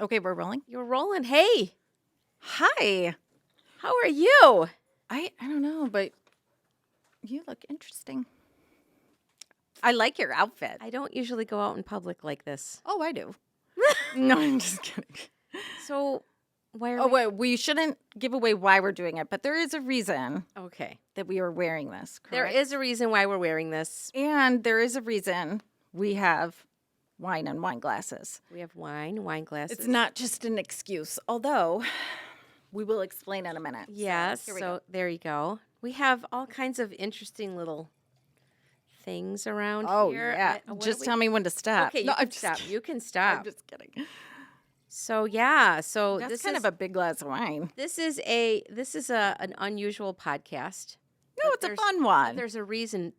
Okay, we're rolling. You're rolling. Hey, Hi. how are you? I don't know, but you look interesting. I like your outfit. I don't usually go out in public like this. Oh, I do. No, I'm just kidding. So, why are Oh, wait, we shouldn't give away why we're doing it, but there is a reason Okay. that we are wearing this, correct? There is a reason why we're wearing this. And there is a reason we have wine and wine glasses. We have wine glasses. It's not just an excuse, although we will explain in a minute. Yes. here we So, go. there you go. We have all kinds of interesting little things around Oh, here. yeah. What Just do tell me when to stop. Okay, you No, can I'm just stop. kidding. You can stop. I'm just kidding. So, yeah. So, That's this kind is of a big glass of wine. this is an unusual podcast. No, But it's a there's- fun but one. There's a reason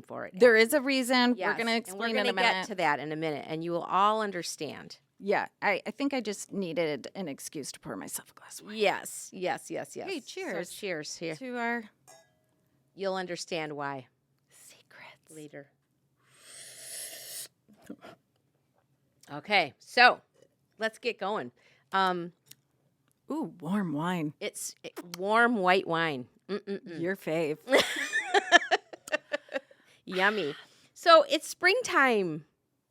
for it. There is a reason. Yes, We're going to and explain we're in a gonna get minute. to that in a minute, and you will all understand. Yeah, I think I just needed an excuse to pour myself a glass of wine. Yes. Hey, So cheers. cheers here. To our You'll understand why secrets. later. Okay, so let's get going. Ooh, warm wine. It's warm white wine. Your fave. Yummy. So it's springtime,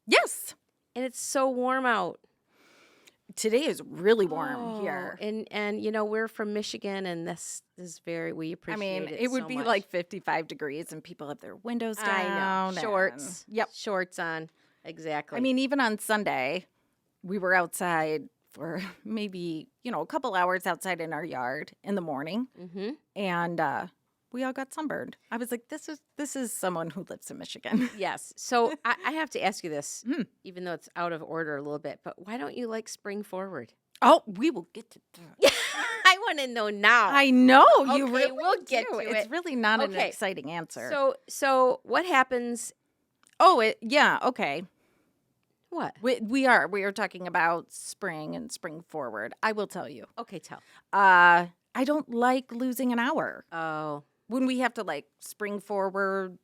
Yes. and it's so warm out. Today is really warm here. And we're from Michigan, and this is we appreciate I mean, it. it would so be much. like 55 degrees and people have their windows down. I know. and- Shorts. Yep. Shorts on. Exactly. I mean, even on Sunday, we were outside for maybe, a couple hours outside in our yard in the morning. mm-hmm. And we all got sunburned. I was like, this is someone who lives in Michigan. Yes. So I have to ask you this, Hmm. even though it's out of order a little bit, but why don't you like spring forward? Oh, we will get to that. I want to know now. I know you Okay, really we'll get do. to It's it. really not an Okay. exciting answer. So what happens? Yeah, okay. What? We are talking about spring and spring forward. I will tell you. Okay, tell. I don't like losing an hour. Oh, When we have to spring forward,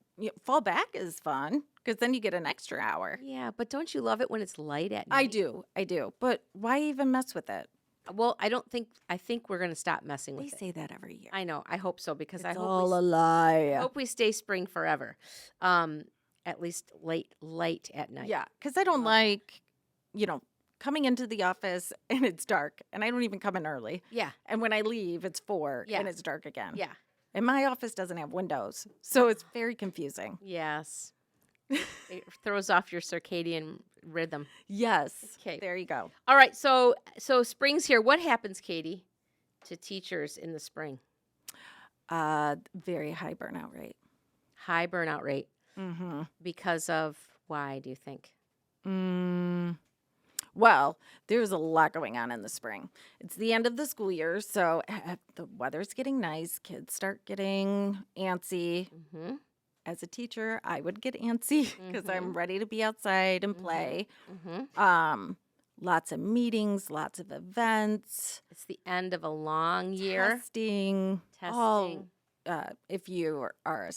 fall back is fun because then you get an extra hour. yeah, but don't you love it when it's light at night? I do. But why even mess with it? Well, I think we're going to stop messing They with it. say that every year. I know. I hope so because I It's hope all a lie. hope we stay spring forever. At least light at night. Yeah, because I don't like, coming into the office and it's dark and I don't even come in early. Yeah. And when I leave, it's 4 Yeah. and it's dark again. Yeah. And my office doesn't have windows. So it's very confusing. Yes. It throws off your circadian rhythm. Yes. Okay. There you go. All right. So spring's here. What happens, Katie, to teachers in the spring? Very high burnout rate. High burnout rate Mm-hmm. because of why do you think? Well, there's a lot going on in the spring. It's the end of the school year, so the weather's getting nice. Kids start getting antsy. Mm-hmm. As a teacher, I would get antsy because I'm ready to be outside and play. Mm-hmm. Lots of meetings, lots of events, It's the end of a long year. testing. Testing. If you are a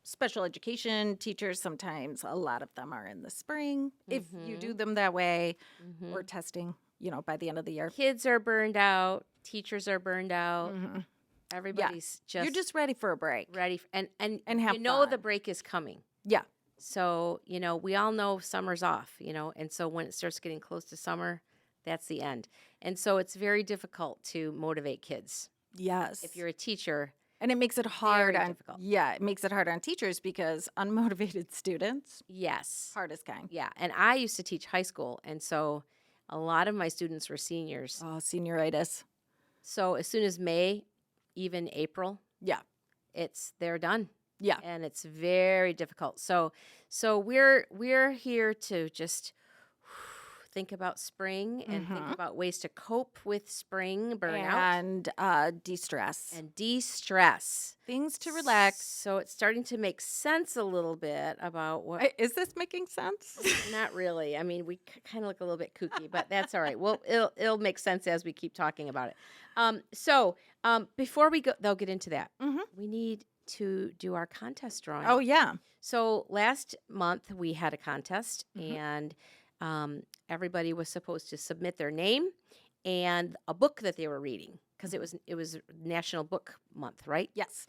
special education teacher, sometimes a lot of them are in the spring. If you do them that way, or testing, by the end of the year. Kids are burned out. Teachers are burned out. Mhm. Everybody's You're just ready for a break. ready and have the fun. break is coming. Yeah. So, we all know summer's off, and so when it starts getting close to summer, that's the end. And so it's very difficult to motivate kids. Yes. If you're a teacher, And it makes it hard Very on difficult. Yeah, it makes it hard on teachers because unmotivated students, yes. hardest kind. Yeah, and I used to teach high school, and so a lot of my students were seniors. Oh, senioritis. So as soon as May, even April, Yeah. they're done. Yeah. And it's very difficult. So we're here to just think about spring and think about ways to cope with spring burnout And de-stress. and de-stress. Things to relax. So it's starting to make sense a little bit about what. Is this making sense? Not really. I mean, we kind of look a little bit kooky, but that's all right. Well, it'll make sense as we keep talking about it. So before we go, they'll get into that. Mhm. We need to do our contest drawing. Oh, yeah. So last month we had a contest, and everybody was supposed to submit their name and a book that they were reading because it was National Book Month, right? Yes.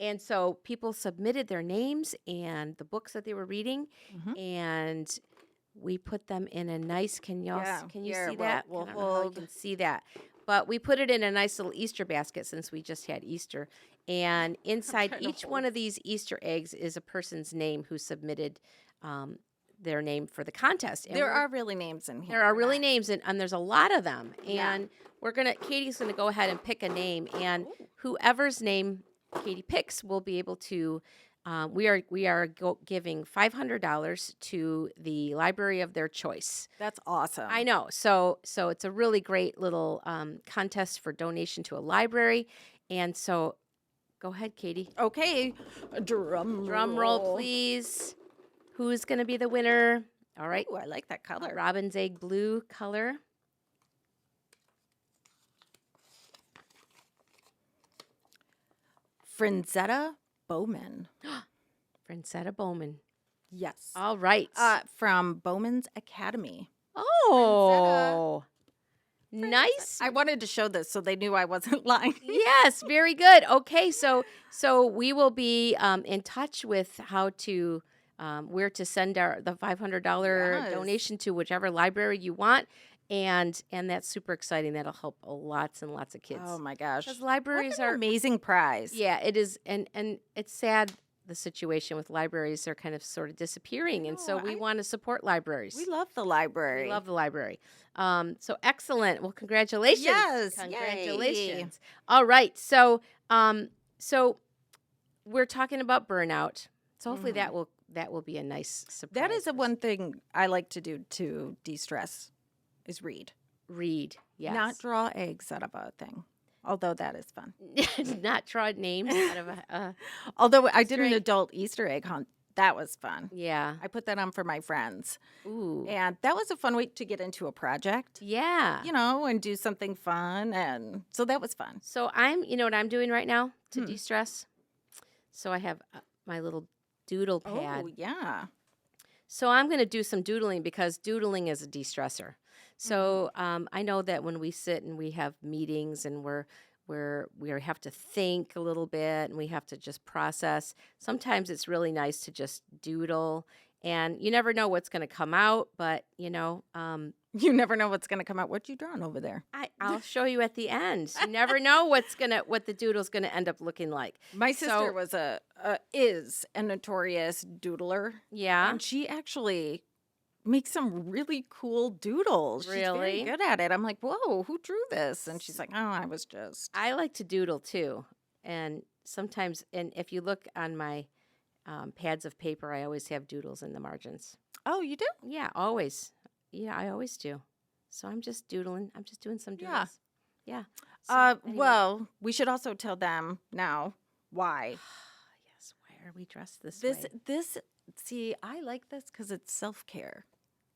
And so people submitted their names and the books that they were reading, and we put them in a nice. Can you see that? We'll I don't know how you hold. can see that, but we put it in a nice little Easter basket since we just had Easter. And inside trying to each hold. one of these Easter eggs is a person's name who submitted their name for the contest. And There are really names in here. there are We're really not- names, and there's a lot of them. Yeah. And Katie's gonna go ahead and pick a name, and whoever's name Katie picks will be able to. We are giving $500 to the library of their choice. That's awesome. I know. So it's a really great little contest for donation to a library, and so go ahead, Katie. Okay. Drum Roll, please. Who's gonna be the winner? All right. Ooh, I like that color. Robin's egg blue color. FRINZETTA BOMAN. FRINZETTA Bowman. Yes. All right. From Bowman's Academy. Oh, nice. I wanted to show this so they knew I wasn't lying. Yes, very good. Okay, so we will be in touch with how to where to send the $500 Yes. donation to whichever library you want, and that's super exciting. That'll help lots and lots of kids. Oh my gosh. Because libraries What an are amazing prize. Yeah, it is, and it's sad. The situation with libraries are kind of sort of disappearing, and so we want to support libraries. We love the library. We love the library. So excellent. Well, congratulations. Yes. Congratulations. All right. So we're talking about burnout. So hopefully that will be a nice surprise. That is the one thing I like to do to de-stress is read. Read. Yes. Not draw eggs out of a thing. Although that is fun. Not draw names out of a Although I did an egg. adult Easter egg hunt. That was fun. yeah. I put that on for my friends. Ooh. And that was a fun way to get into a project, Yeah. and do something fun. And so that was fun. So you know what I'm doing right now to de-stress? So I have my little doodle pad. Oh, yeah. So I'm going to do some doodling because doodling is a de-stressor. So I know that when we sit and we have meetings and we have to think a little bit and we have to just process, sometimes it's really nice to just doodle. And you never know what's going to come out, but, You never know what's going to come out. What you drawing over there? I'll show you at the end. You never know what the doodle's going to end up looking like. My sister was is a notorious doodler. Yeah. And she actually makes some really cool doodles. She's very Really? good at it. I'm like, whoa, who drew this? And she's like, oh, I was just. I like to doodle too. And sometimes, and if you look on my pads of paper, I always have doodles in the margins. Oh, you do? Yeah, always. Yeah, I always do. So I'm just doodling. I'm just doing some Yeah. doodles. Yeah. So, anyway. Well, we should also tell them now why. Yes. Why are we dressed this way? See, I like this because it's self-care.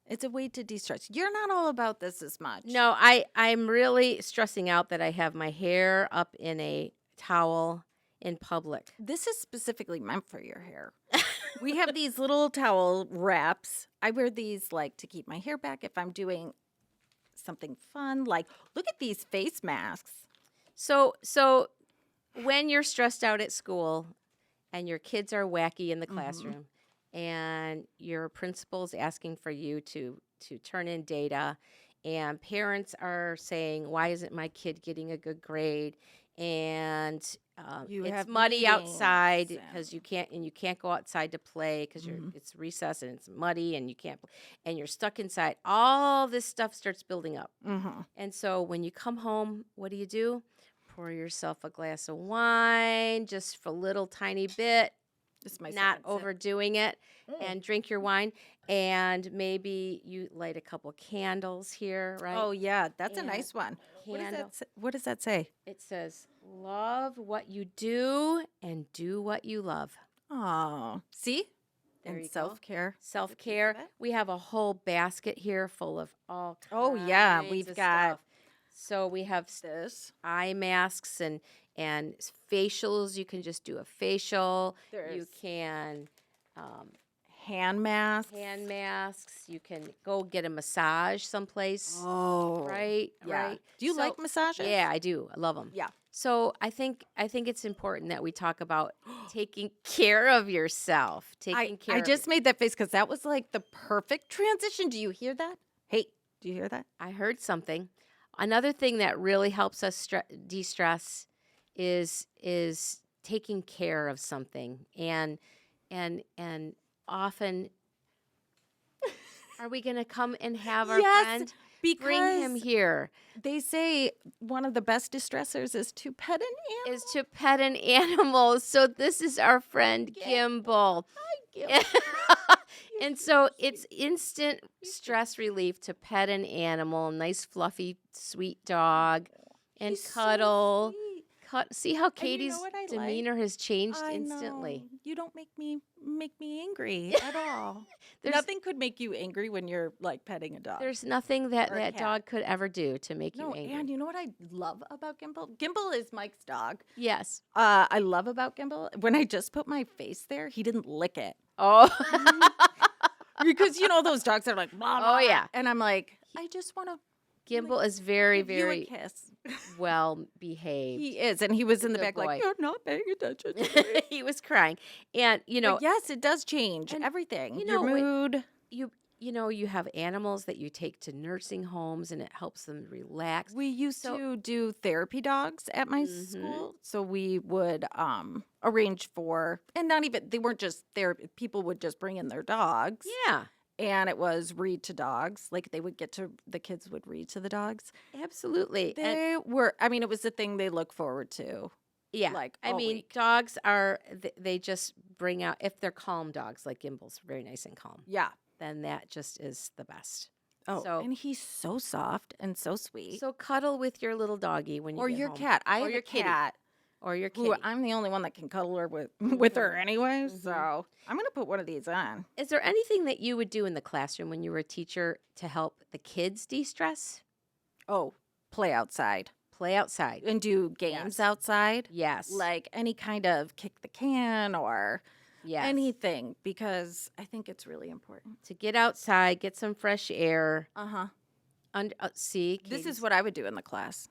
It's a way to de-stress. You're not all about this as much. No, I'm really stressing out that I have my hair up in a towel in public. This is specifically meant for your hair. We have these little towel wraps. I wear these to keep my hair back if I'm doing something fun. Like, look at these face masks. So when you're stressed out at school and your kids are wacky in the classroom and your principal's asking for you to turn in data and parents are saying, why isn't my kid getting a good grade? And You it's have muddy meetings outside and- because you can't go outside to play because it's recess and it's muddy and you can't and you're stuck inside. All this stuff starts building up. Mm-hmm. And so when you come home, what do? Pour yourself a glass of wine, just for a little tiny bit, Just my not second sip. overdoing it, and drink your wine. And maybe you light a couple candles here, right? Oh, yeah. That's And a nice one. candle. What does that say? It says, love what you do and do what you love. Oh, see? There And you go. self-care. Self-care. of it. We have a whole basket here full of all kinds Oh, yeah, we've of got stuff. So we have This. eye masks and facials. You can just do a facial. You There's- can hand masks. hand masks. You can go get a massage someplace. Oh, Right, yeah. right. Do you So- like massages? Yeah, I do. I love them. Yeah. So I think it's important that we talk about taking care of yourself. Taking care. I of just made that face because that was like the perfect transition. Do you hear that? Hey, do you hear that? I heard something. Another thing that really helps us de-stress is taking care of something, and often, are we going to come and have our Yes, friend? because Bring him here. they say one of the best distressors is to pet an animal. Is to pet an animal. So this is our friend Gimbal. Gimbal. And so it's instant stress relief to pet an animal, a nice fluffy sweet dog, and He's so cuddle. sweet. See how you know Katie's what I like? demeanor has changed I instantly. know. You don't make me angry at all. There's- Nothing could make you angry when you're like petting a dog. There's nothing that Or a that cat. dog could ever do to make No, you angry. and you know what I love about Gimbal? Gimbal is Mike's dog. Yes. I love about Gimbal. When I just put my face there, he didn't lick it. Oh. Because you know those dogs are like, blah, blah, Oh, yeah. and I'm like, I just want to Gimbal is very, give you a very kiss. well behaved. He is, and he was in the Good back boy. like, you're not paying attention to me. He was crying. And, But yes, it does change and, everything. you Your know, mood. you have animals that you take to nursing homes and it helps them relax. We used So- to do therapy dogs at my Mhm. school, so we would arrange for, and not even they weren't just therapy. People would just bring in their dogs, Yeah, and it was read to dogs. Like the kids would read to the dogs. absolutely. And They were. I mean, it was the thing they look forward to. yeah, like, I all mean, week. dogs are they just bring out, if they're calm dogs like Gimbal's very nice and calm, Yeah. then that just is the best. Oh, So- and he's so soft and so sweet. So cuddle with your little doggy when you or get your home. cat. I Or have your a kitty. cat. Or your Who kitty. I'm the only one that can cuddle her with her anyway. Mhm. So I'm gonna put one of these on. Is there anything that you would do in the classroom when you were a teacher to help the kids de-stress? Oh, play outside Play outside. and do games Yes. outside. Yes. Like any kind of kick the can or yes. anything, because I think it's really important. To get outside, get some fresh air. Uh-huh. See, This is Katie's- what I would do in the class.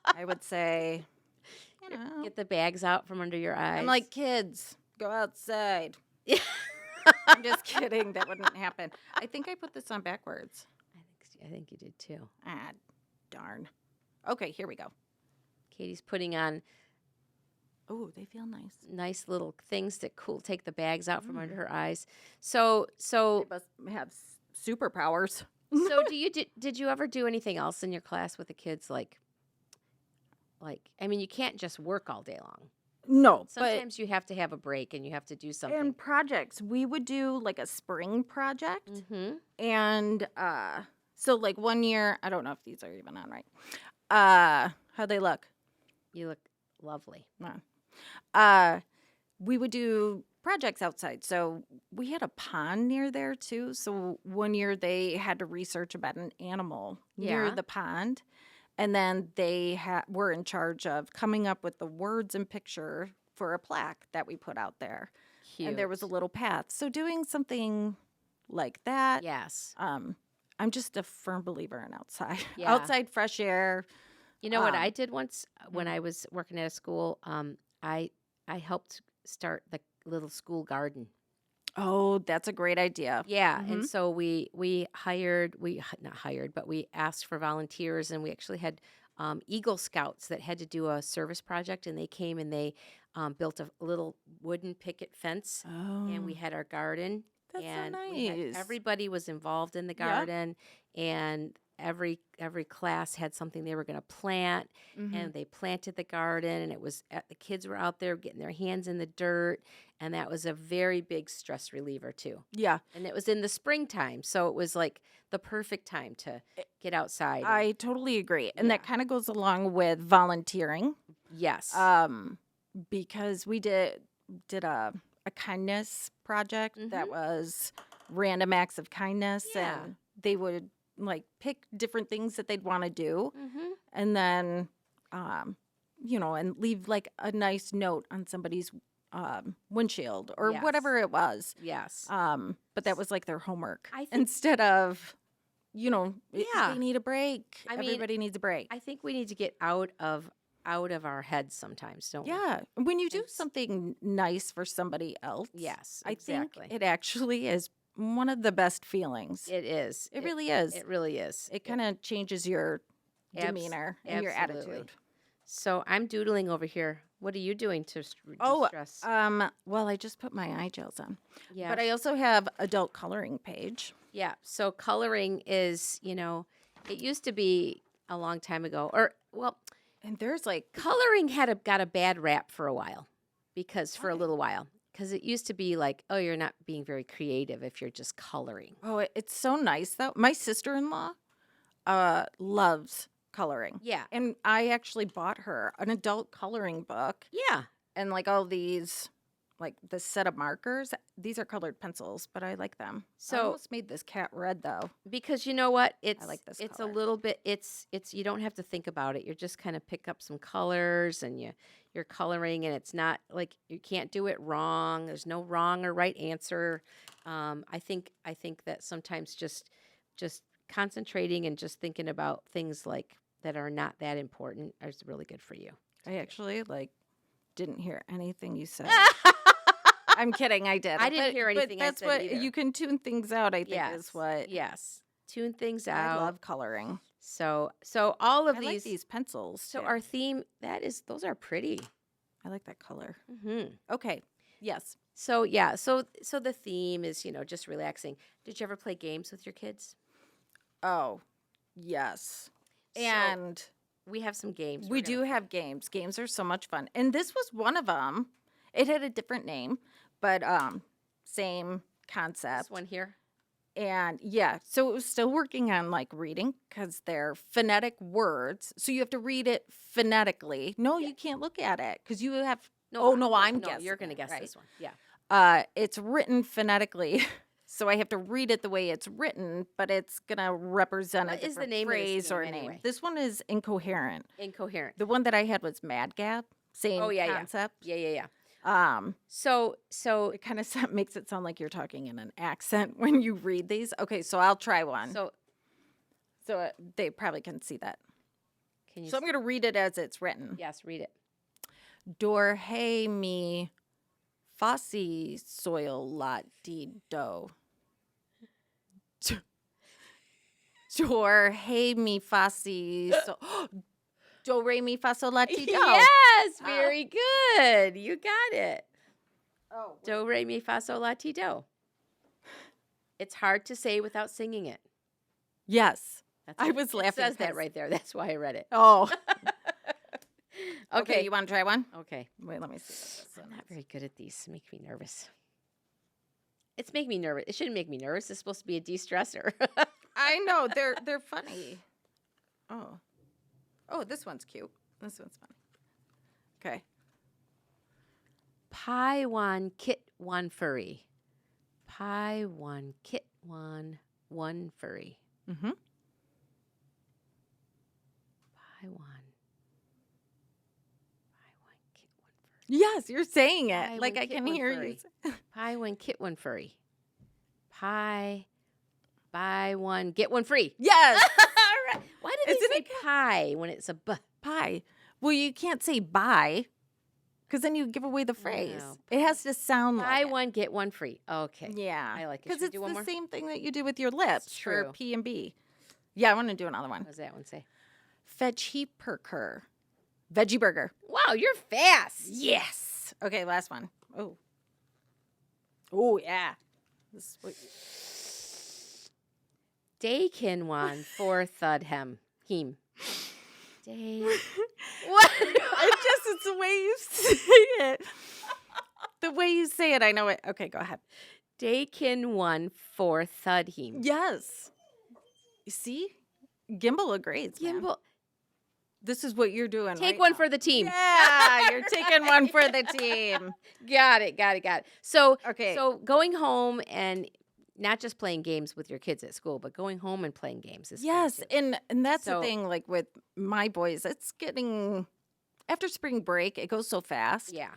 I would say, you know, Get the bags out from under your eyes. I'm like, kids, go outside. I'm just kidding. That wouldn't happen. I think I put this on backwards. I think you did too. Ah, darn. Okay, here we go. Katie's putting on Oh, they feel nice. nice little things that take the bags out from Mm. under her eyes. So They must have superpowers. did you ever do anything else in your class with the kids like I mean, you can't just work all day long. No, Sometimes you have to have a break and you have to do but something. in projects, we would do like a spring project. Mm-hmm. And so like one year, I don't know if these are even on right. How'd they look? You look lovely. We would do projects outside. So we had a pond near there too. So one year they had to research about an animal near Yeah. the pond. And then they were in charge of coming up with the words and picture for a plaque that we put out there. Cute. And there was a little path. So doing something like that. Yes. I'm just a firm believer in outside. Yeah. Outside fresh air. You know what Um, I did once when I was working at a school? I helped start the little school garden. Oh, that's a great idea. Yeah, Mhm. and so we not hired, but we asked for volunteers, and we actually had Eagle Scouts that had to do a service project, and they came and they built a little wooden picket fence, Oh, and we had our garden. that's and so we had- nice. everybody was involved in the Yeah. garden, and every class had something they were going to plant, Mhm. and they planted the garden, and it was the kids were out there getting their hands in the dirt, and that was a very big stress reliever too. Yeah, And it was in the springtime, so it was like the perfect time to get outside. I totally agree. And that Yeah. kind of goes along with volunteering. Yes. Because we did a kindness project that Mhm. was random acts of kindness, Yeah. and they would like pick different things that they'd want to do, Mm-hmm. and then and leave like a nice note on somebody's windshield or Yes. whatever it was. Yes. But that was like their homework I think- instead of, Yeah. they need a break. I mean, Everybody needs a break. I think we need to get out of our heads sometimes, don't we? Yeah. When you do It's- something nice for somebody else, Yes, I exactly. think it actually is one of the best feelings. It is. It really is. It really is. It kind of changes your demeanor and your absolutely. attitude. So I'm doodling over here. What are you doing to Oh, stress? well, I just put my eye gels on. Yeah. But I also have adult coloring page. Yeah. So coloring is, it used to be a long time ago, And there's like, coloring got a bad rap for a while, for a little while, because it used to be like, oh, you're not being very creative if you're just coloring. it's so nice though. My sister-in-law loves coloring. Yeah. And I actually bought her an adult coloring book Yeah. and like all these, like the set of markers. These are colored pencils, but I like them. I So- almost made this cat red though. Because you know what? It's like this it's color. a little bit you don't have to think about it. You're just kind of pick up some colors and you're coloring, and it's not like you can't do it wrong. There's no wrong or right answer. I think that sometimes just concentrating and just thinking about things like that are not that important is really good for you. I actually didn't hear anything you said. I'm kidding. I did. I didn't hear anything But I that's said what either. you can tune things out. I think is what Yes. Tune things I out. love coloring. So all of I like these pencils. So too. our theme those are pretty. I like that color. Mm-hmm. Okay. Yes. So yeah, so the theme is just relaxing. Did you ever play games with your kids? Oh, yes. So And we have some games. we do have games. Games are so much fun. And this was one of them. It had a different name, but same concept. This one here. And yeah, so it was still working on reading because they're phonetic words. So you have to read it phonetically. No, you can't look at it because you have. I'm guessing. You're going to it, guess right? this one. Yeah. It's written phonetically. So I have to read it the way it's written, but it's gonna represent What a is the different name of this phrase game or anyway? name. This one is incoherent. Incoherent. The one that I had was Mad Gap. Same yeah. concept. Yeah. Um, So it kind of makes it sound like you're talking in an accent when you read these. Okay, so I'll try one. so They probably can see that. can you? So I'm gonna read it as it's written. Yes, read it. Dor hey mi fossi soil lot di do. Dor hey mi fossi so do re mi fa sol la ti do. Yes, very good. You got it. Oh, Do re mi fa sol la ti do. It's hard to say without singing it. yes. That's I what was it laughing says that 'cause- right there. That's why I read it. Oh. Okay. You want to try one? Okay. Wait, let me see. What this I'm one not is. very good at these. Make me nervous. It's making me nervous. It shouldn't make me nervous. It's supposed to be a de-stressor. I know they're funny. Oh, this one's cute. This one's funny. Okay. Pi one kit one furry. Pi one kit one furry. Mm-hmm. Pi one kit one furry. Yes, you're saying it. Pie Like one I kit can one hear furry. you. Pi one kit one furry. Pi buy one get one free. Yes. All right. Why did Isn't they say it pie when it's a b? Pie. Well, you can't say buy because then you give away the phrase. No. It has to sound Buy like it. one get one free. Okay. Yeah. I like it. Because Should we it's do one the more? same thing that you do with your lips It's for true. P and B. Yeah, I want to do another one. What does that one say? Veggie Veggie burger. Wow, you're fast. Yes. Okay, last one. Oh, yeah. This is what Dakin one for thud him. Day. What? it's the way you say it. The way you say it, I know it. Okay, go ahead. Dakin one for thud him. Yes. You see? Gimbal agrees. man. Gimbal. This is what you're doing. Take right one now. for the team. Yeah, you're taking one for the team. Got it. So Okay. So going home and not just playing games with your kids at school, but going home and playing games is fun, Yes, too. and that's So- the thing. Like with my boys, it's getting after spring break, it goes so fast. Yeah.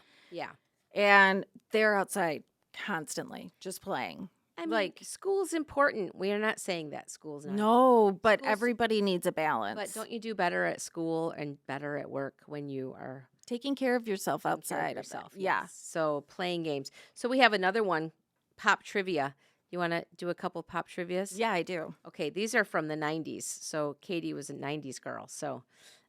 And they're outside constantly, just playing. I mean, Like- school's important. We are not saying that school's not. No, but School's- everybody needs a balance. But don't you do better at school and better at work when you are Taking care of yourself taking care outside of of yourself? it. Yeah. Yes. So playing games. So we have another one, pop trivia. You want to do a couple pop trivias? Yeah, I do. Okay, these are from the 90s. So Katie was a 90s girl. So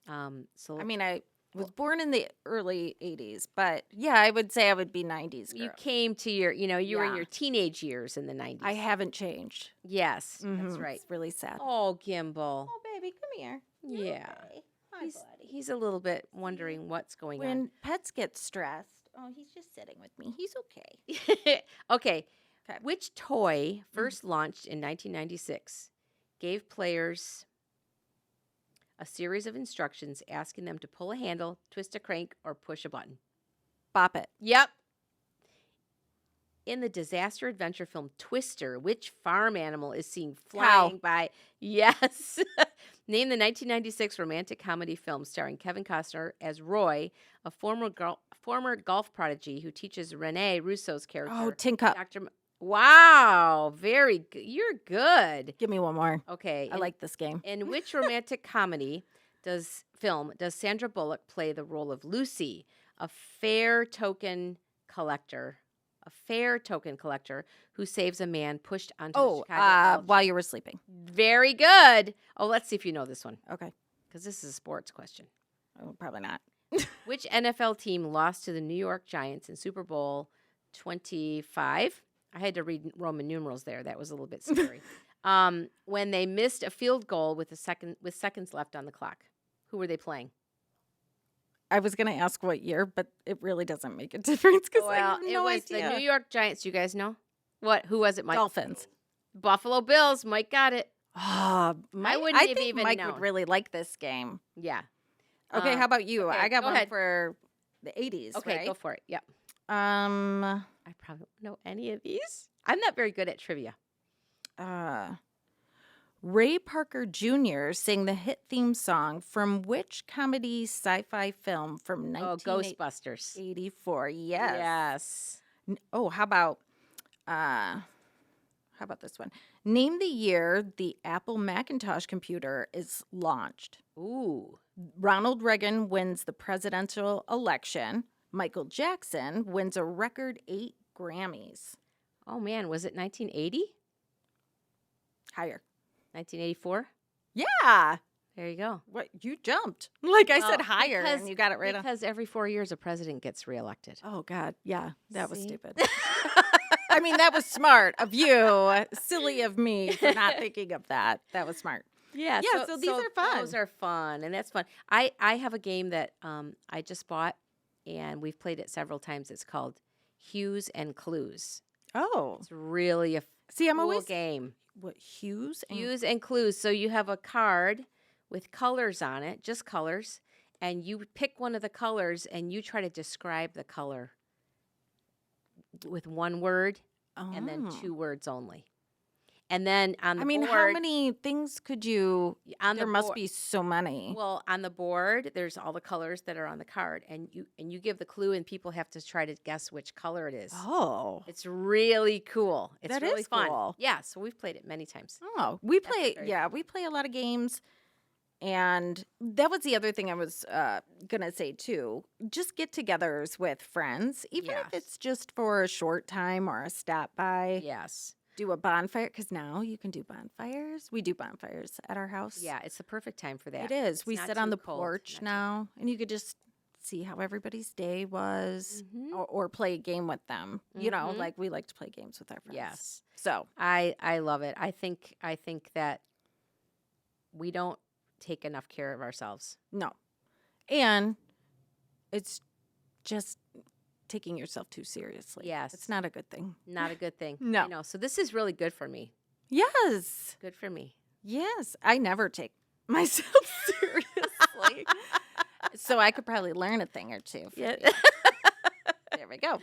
I mean, I was born in the early 80s, but yeah, I would say I would be 90s girl. you came to your, you were in Yeah. your teenage years in the 90s. I haven't changed. Yes, that's Mhm. right. It's really sad. Oh, Gimbal. Oh, baby, come here. Yeah. Hi, He's, buddy. he's a little bit wondering what's going When pets get stressed, he's just sitting with me. He's okay. on. Okay. 'Kay. Which toy, first launched in 1996, gave players a series of instructions asking them to pull a handle, twist a crank, or push a button? Bop it. Yep. In the disaster adventure film Twister, which farm animal is seen flying by? Yes. Name the 1996 romantic comedy film starring Kevin Costner as Roy, a former golf prodigy who teaches Rene Russo's character. Oh, Tin Cup. Wow, very good. You're good. Give me one more. Okay. I like this game. In which romantic comedy does Sandra Bullock play the role of Lucy, a fair token collector who saves a man pushed onto the Chicago College? While you were sleeping. Very good. Oh, let's see if you know this one, Okay. because this is a sports question. Oh, probably not. Which NFL team lost to the New York Giants in Super Bowl 25? I had to read Roman numerals there. That was a little bit scary. When they missed a field goal with seconds left on the clock. Who were they playing? I was going to ask what year, but it really doesn't make a difference because I have no it was idea. the New York Giants. You guys know what? Who was it, Mike? Dolphins. Buffalo Bills. Mike got it. I wouldn't have think even Mike known. would really like this game. Yeah. Okay, how about you? okay, I got go one ahead. for the 80s, Okay, right? go for it. Yep. Um, I probably don't know any of these. I'm not very good at trivia. Ray Parker Jr. sang the hit theme song from which comedy sci-fi film from Oh, 1984? Ghostbusters. Yes. Yes. How about this one? Name the year the Apple Macintosh computer is launched. Ooh. Ronald Reagan wins the presidential election. Michael Jackson wins a record 8 Grammys. Oh, man. Was it 1980? Higher. 1984? Yeah. There you go. What? You jumped. Like I said, Well, higher, because- and you got it right on. Because every 4 years a president gets reelected. Oh, God. Yeah, that was See? stupid. I mean, that was smart of you. Silly of me for not thinking of that. That was smart. Yeah, so these are fun. Those are fun, and that's fun. I have a game that I just bought, and we've played it several times. It's called Hues and Clues. Oh. It's really a See, I'm cool always... game. What, Hues? Hues and Clues. So you have a card with colors on it, just colors, and you pick one of the colors, and you try to describe the color with one word and then Oh. 2 words only. And then on the I mean, board, how many things could you... on There the must board- be so many. Well, on the board, there's all the colors that are on the card, and you give the clue, and people have to try to guess which color it is. Oh. It's really cool. It's That really is fun. cool. Yeah, so we've played it many times. Oh, we That's play, very yeah, we play a lot of games. And that was the other thing I was going to say, too. Just get togethers with friends, even if Yes. it's just for a short time or a stop by. Yes. Do a bonfire, because now you can do bonfires. We do bonfires at our house. Yeah, it's the perfect time for that. It is. It's We not sit on too the cold, porch not too- now, and you could just see how everybody's day was Mhm. or play a game with them. You know, Mhm. like we like to play games with our friends. Yes. So, I love it. I think that we don't take enough care of ourselves. no. And it's just taking yourself too seriously. Yes. It's not a good thing. Not a good thing. No. You know, so this is really good for me. Yes. Good for me. Yes. I never take myself seriously. So I could probably learn a thing or two. From Yeah. you. There we go.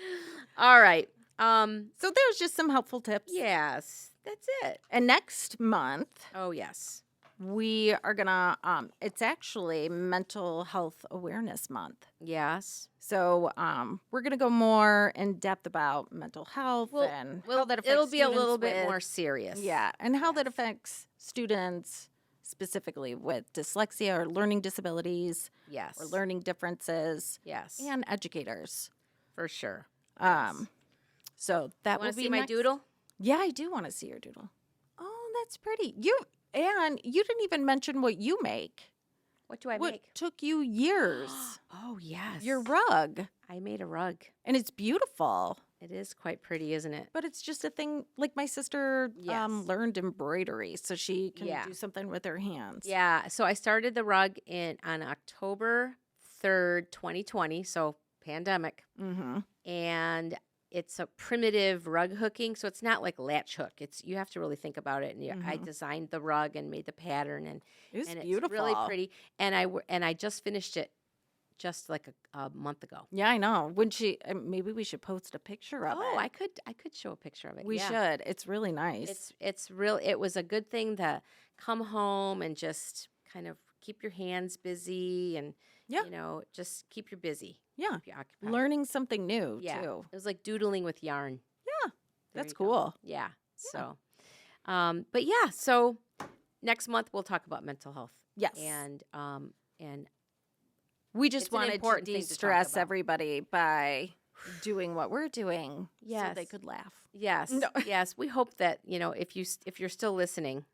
All right. So there's just some helpful tips. Yes. That's it. And next month, Oh, yes. we are gonna. It's actually Mental Health Awareness Month. Yes. So we're going to go more in depth about mental health and how that affects it'll be a students little bit with- more serious. Yeah, and how that affects students specifically with dyslexia or learning disabilities Yes. or learning differences Yes. and educators. For sure. So that Want will to be see my next. doodle? Yeah, I do want to see your doodle. Oh, that's pretty. You didn't even mention what you make. What do I What make? took you years? Oh, yes. Your rug. I made a rug. And it's beautiful. It is quite pretty, isn't it? But it's just a thing, like my sister Yes. learned embroidery, so she can Yeah. do something with her hands. Yeah. So I started the rug on October 3rd, 2020. So pandemic. Mm-hmm. And it's a primitive rug hooking. So it's not like latch hook. You have to really think about it. And I designed the rug and made the pattern and It's and beautiful. It's really pretty. And I just finished it just like a month ago. Yeah, I know. When maybe we should post a picture of it. Oh, I could show a picture of it. We yeah. should. It's really nice. It was a good thing to come home and just kind of keep your hands busy and Yeah. just keep you busy. Yeah. Keep you occupied. Learning something new Yeah. too. It was like doodling with yarn. Yeah. There That's you go. cool. Yeah. So but yeah, so next month we'll talk about mental health. Yes. And We just it's an wanted to important thing to talk de-stress about. everybody by doing what we're doing so Yes. they could laugh. yes. No. Yes, we hope that, if you're still listening,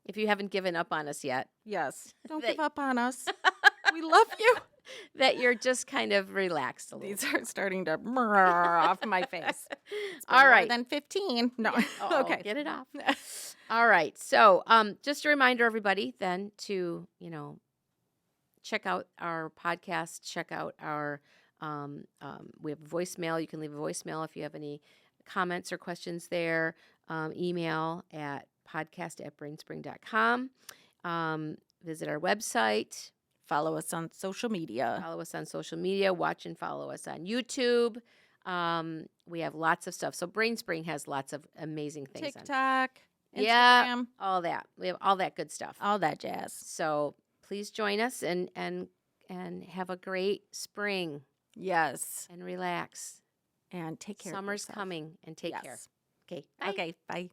if you haven't given up on us yet, Yes. Don't They- give up on us. We love you. that you're just kind of relaxed a little. These are starting to off my face. It's been All more right. than 15. No. Uh-oh, Okay. get it off. All right. So, just a reminder, everybody, then to check out our podcast. Check out our we have a voicemail. You can leave a voicemail if you have any comments or questions there. Email at podcast@brainspring.com. Visit our website. Follow us on social media. Follow us on social media. Watch and follow us on YouTube. We have lots of stuff. So BrainSpring has lots of amazing things on. TikTok, Instagram, Yeah, all that. We have all that good stuff. all that jazz. So please join us and have a great spring Yes. and relax. And take care. of Summer's yourself. coming and take care. Yes. Okay. Bye. Okay. Bye.